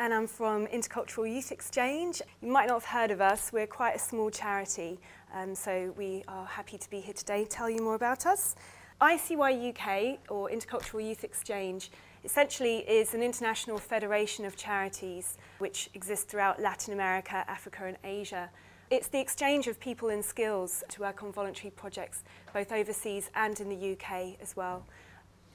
and I'm from Intercultural Youth Exchange. You might not have heard of us, we're quite a small charity, so we are happy to be here today to tell you more about us. ICYE UK, or Intercultural Youth Exchange, essentially is an international federation of charities which exists throughout Latin America, Africa and Asia. It's the exchange of people and skills to work on voluntary projects, both overseas and in the UK as well.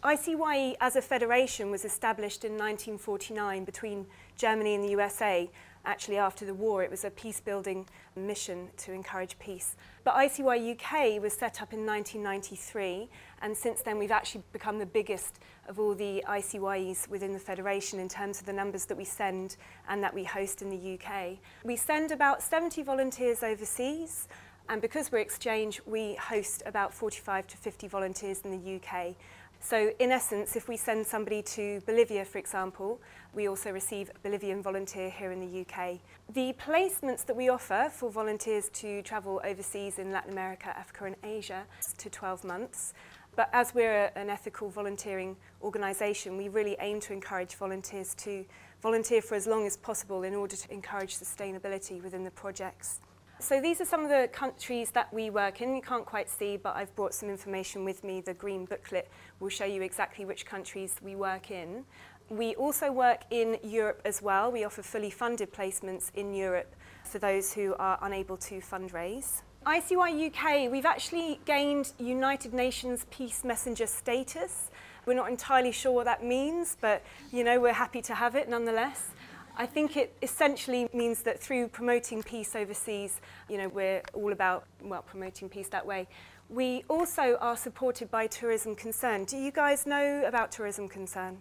ICYE as a federation was established in 1949 between Germany and the USA. Actually, after the war, it was a peace-building mission to encourage peace. But ICYE UK was set up in 1993, and since then we've actually become the biggest of all the ICYEs within the federation in terms of the numbers that we send and that we host in the UK. We send about 70 volunteers overseas, and because we're exchange, we host about 45 to 50 volunteers in the UK. So in essence, if we send somebody to Bolivia, for example, we also receive a Bolivian volunteer here in the UK. The placements that we offer for volunteers to travel overseas in Latin America, Africa and Asia to 12 months. But as we're an ethical volunteering organisation, we really aim to encourage volunteers to volunteer for as long as possible in order to encourage sustainability within the projects. So these are some of the countries that we work in. You can't quite see, but I've brought some information with me. The green booklet will show you exactly which countries we work in. We also work in Europe as well. We offer fully funded placements in Europe for those who are unable to fundraise. ICYE UK, we've actually gained United Nations Peace Messenger status. We're not entirely sure what that means, but we're happy to have it nonetheless. I think it essentially means that through promoting peace overseas, we're all about, promoting peace that way. We also are supported by Tourism Concern. Do you guys know about Tourism Concern?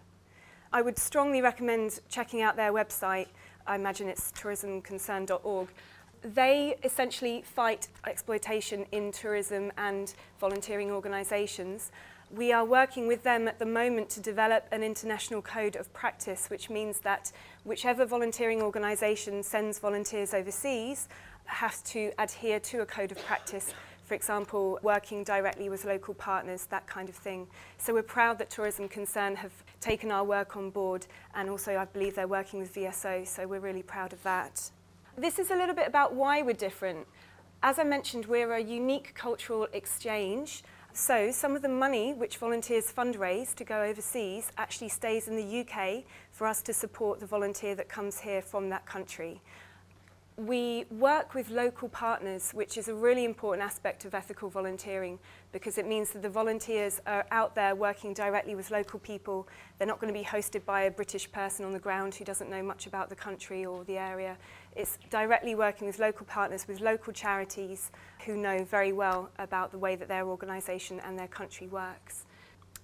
I would strongly recommend checking out their website. I imagine it's tourismconcern.org. They essentially fight exploitation in tourism and volunteering organisations. We are working with them at the moment to develop an international code of practice, which means that whichever volunteering organisation sends volunteers overseas has to adhere to a code of practice, for example, working directly with local partners, that kind of thing. So we're proud that Tourism Concern have taken our work on board, and also I believe they're working with VSO, so we're really proud of that. This is a little bit about why we're different. As I mentioned, we're a unique cultural exchange. So some of the money which volunteers fundraise to go overseas actually stays in the UK for us to support the volunteer that comes here from that country. We work with local partners, which is a really important aspect of ethical volunteering, because it means that the volunteers are out there working directly with local people. They're not going to be hosted by a British person on the ground who doesn't know much about the country or the area. It's directly working with local partners, with local charities who know very well about the way that their organisation and their country works.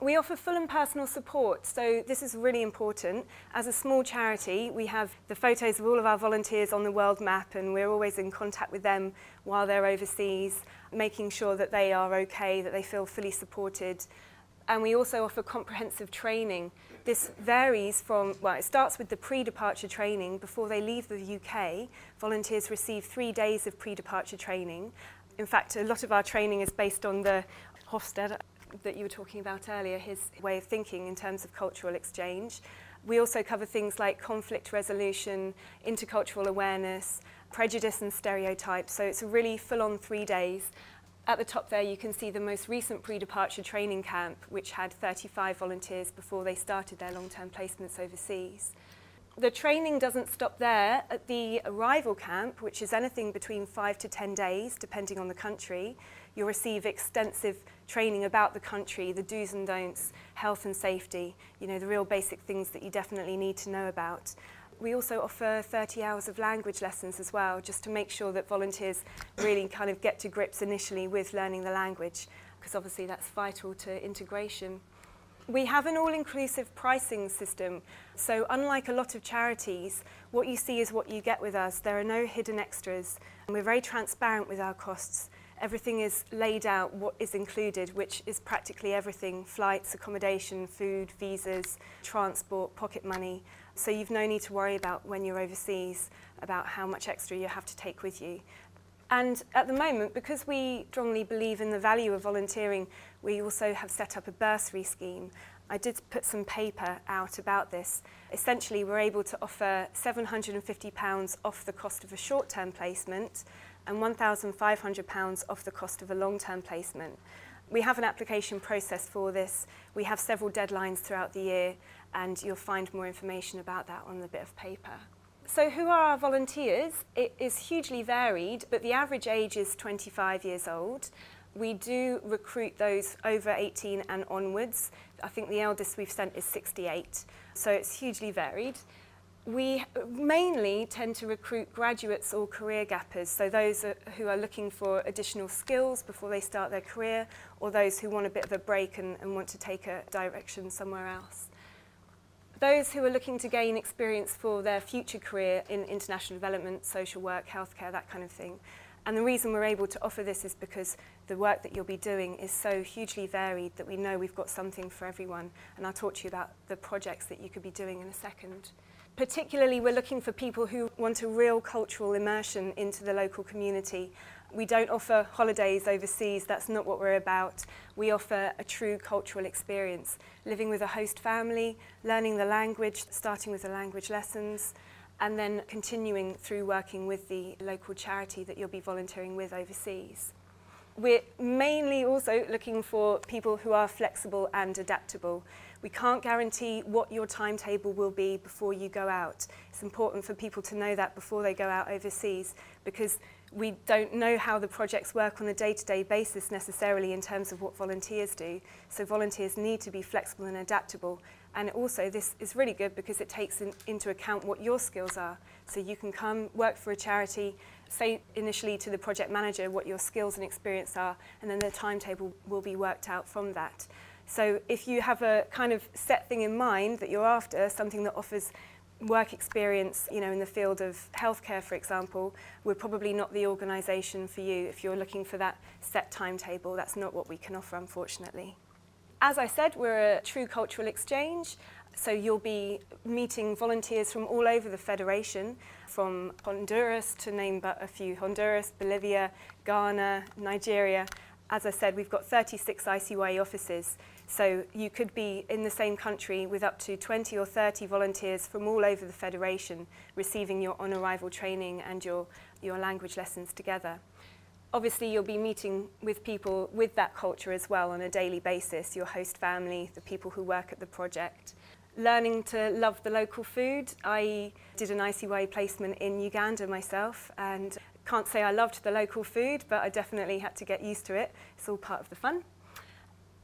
We offer full and personal support, so this is really important. As a small charity, we have the photos of all of our volunteers on the world map, and we're always in contact with them while they're overseas, making sure that they are okay, that they feel fully supported. And we also offer comprehensive training. This varies from, it starts with the pre-departure training. Before they leave the UK, volunteers receive 3 days of pre-departure training. In fact, a lot of our training is based on the Hofstede that you were talking about earlier, his way of thinking in terms of cultural exchange. We also cover things like conflict resolution, intercultural awareness, prejudice and stereotypes, so it's a really full-on 3 days. At the top there you can see the most recent pre-departure training camp, which had 35 volunteers before they started their long-term placements overseas. The training doesn't stop there. At the arrival camp, which is anything between 5 to 10 days, depending on the country, you'll receive extensive training about the country, the do's and don'ts, health and safety, the real basic things that you definitely need to know about. We also offer 30 hours of language lessons as well, just to make sure that volunteers really kind of get to grips initially with learning the language, because obviously that's vital to integration. We have an all-inclusive pricing system, so unlike a lot of charities, what you see is what you get with us. There are no hidden extras, and we're very transparent with our costs. Everything is laid out, what is included, which is practically everything: flights, accommodation, food, visas, transport, pocket money. So you've no need to worry about when you're overseas about how much extra you have to take with you. And at the moment, because we strongly believe in the value of volunteering, we also have set up a bursary scheme. I did put some paper out about this. Essentially, we're able to offer £750 off the cost of a short-term placement and £1,500 off the cost of a long-term placement. We have an application process for this. We have several deadlines throughout the year, and you'll find more information about that on the bit of paper. So who are our volunteers? It is hugely varied, but the average age is 25 years old. We do recruit those over 18 and onwards. I think the eldest we've sent is 68, so it's hugely varied. We mainly tend to recruit graduates or career gappers, so those who are looking for additional skills before they start their career, or those who want a bit of a break and want to take a direction somewhere else. Those who are looking to gain experience for their future career in international development, social work, healthcare, that kind of thing. And the reason we're able to offer this is because the work that you'll be doing is so hugely varied that we know we've got something for everyone. And I'll talk to you about the projects that you could be doing in a second. Particularly, we're looking for people who want a real cultural immersion into the local community. We don't offer holidays overseas, that's not what we're about. We offer a true cultural experience, living with a host family, learning the language, starting with the language lessons, and then continuing through working with the local charity that you'll be volunteering with overseas. We're mainly also looking for people who are flexible and adaptable. We can't guarantee what your timetable will be before you go out. It's important for people to know that before they go out overseas, because we don't know how the projects work on a day-to-day basis necessarily in terms of what volunteers do. So volunteers need to be flexible and adaptable. And also this is really good because it takes into account what your skills are. So you can come work for a charity, say initially to the project manager what your skills and experience are, and then the timetable will be worked out from that. So if you have a kind of set thing in mind that you're after, something that offers work experience, you know, in the field of healthcare, for example, we're probably not the organisation for you. If you're looking for that set timetable, that's not what we can offer, unfortunately. As I said, we're a true cultural exchange, so you'll be meeting volunteers from all over the Federation, from Honduras, to name but a few: Honduras, Bolivia, Ghana, Nigeria. As I said, we've got 36 ICYE offices, so you could be in the same country with up to 20 or 30 volunteers from all over the Federation receiving your on-arrival training and your language lessons together. Obviously, you'll be meeting with people with that culture as well on a daily basis, your host family, the people who work at the project. Learning to love the local food. I did an ICYE placement in Uganda myself, and can't say I loved the local food, but I definitely had to get used to it. It's all part of the fun.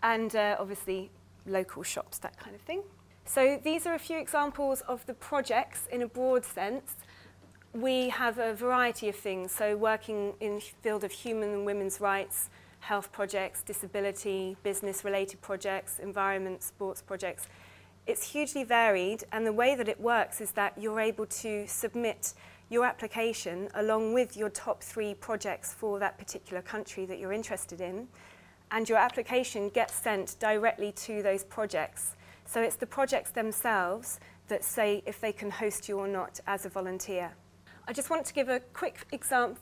And obviously, local shops, that kind of thing. So these are a few examples of the projects in a broad sense. We have a variety of things, so working in the field of human and women's rights, health projects, disability, business-related projects, environment, sports projects. It's hugely varied, and the way that it works is that you're able to submit your application along with your top 3 projects for that particular country that you're interested in, and your application gets sent directly to those projects. So it's the projects themselves that say if they can host you or not as a volunteer. I just want to give a quick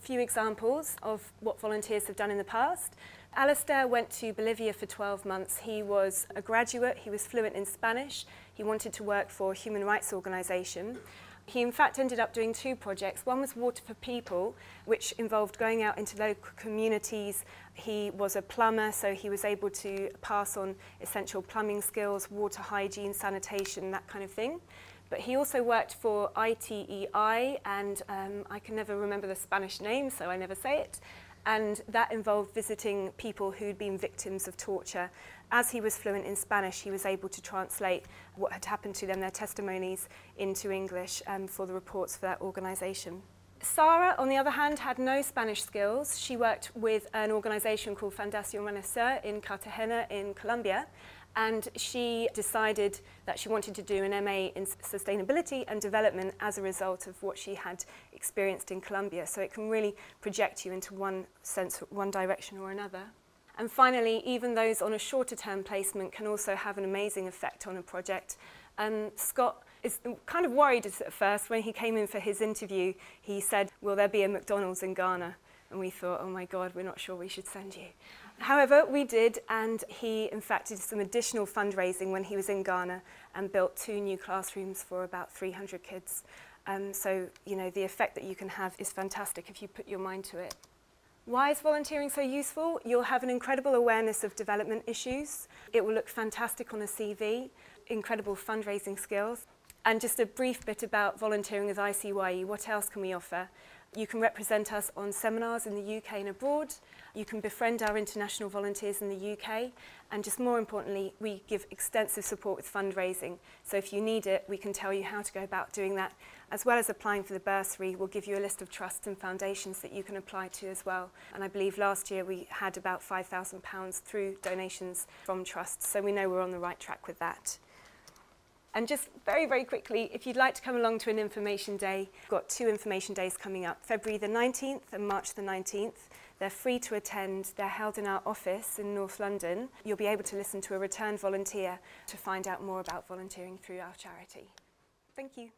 few examples of what volunteers have done in the past. Alistair went to Bolivia for 12 months. He was a graduate, he was fluent in Spanish, he wanted to work for a human rights organisation. He in fact ended up doing 2 projects. One was Water for People, which involved going out into local communities. He was a plumber, so he was able to pass on essential plumbing skills, water hygiene, sanitation, that kind of thing. But he also worked for ICYE, and I can never remember the Spanish name, so I never say it. And that involved visiting people who'd been victims of torture. As he was fluent in Spanish, he was able to translate what had happened to them, their testimonies, into English for the reports for that organisation. Sarah, on the other hand, had no Spanish skills. She worked with an organisation called Fundación Renacer in Cartagena in Colombia, and she decided that she wanted to do an MA in sustainability and development as a result of what she had experienced in Colombia. So it can really project you into one sense, one direction or another. And finally, even those on a shorter term placement can also have an amazing effect on a project. Scott is kind of worried at first. When he came in for his interview, he said, "Will there be a McDonald's in Ghana?" And we thought, oh my God, we're not sure we should send you. However, we did, and he in fact did some additional fundraising when he was in Ghana and built 2 new classrooms for about 300 kids. So, you know, the effect that you can have is fantastic if you put your mind to it. Why is volunteering so useful? You'll have an incredible awareness of development issues. It will look fantastic on a CV, incredible fundraising skills. And just a brief bit about volunteering as ICYE, what else can we offer? You can represent us on seminars in the UK and abroad. You can befriend our international volunteers in the UK. And just more importantly, we give extensive support with fundraising. So if you need it, we can tell you how to go about doing that. As well as applying for the bursary, we'll give you a list of trusts and foundations that you can apply to as well. And I believe last year we had about £5,000 through donations from trusts. So we know we're on the right track with that. And just very, very quickly, if you'd like to come along to an information day, we've got 2 information days coming up, February the 19th and March the 19th. They're free to attend. They're held in our office in North London. You'll be able to listen to a returned volunteer to find out more about volunteering through our charity. Thank you.